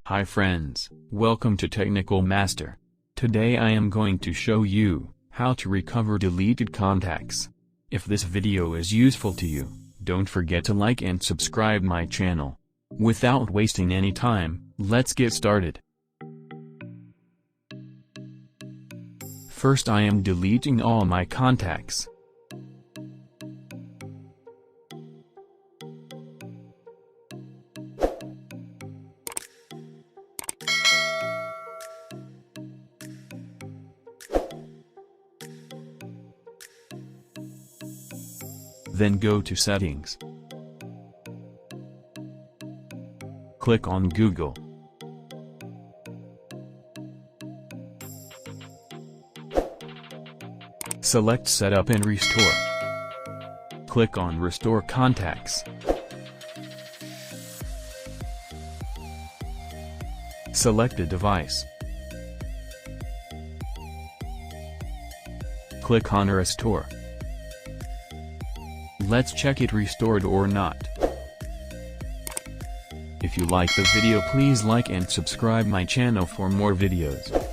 Hi friends, welcome to Technical Master. Today I am going to show you how to recover deleted contacts. If this video is useful to you, don't forget to like and subscribe my channel. Without wasting any time, let's get started. First I am deleting all my contacts. Then go to Settings. Click on Google. Select Setup and Restore. Click on Restore Contacts. Select a device. Click on Restore. Let's check it restored or not. If you like the video, please like and subscribe my channel for more videos.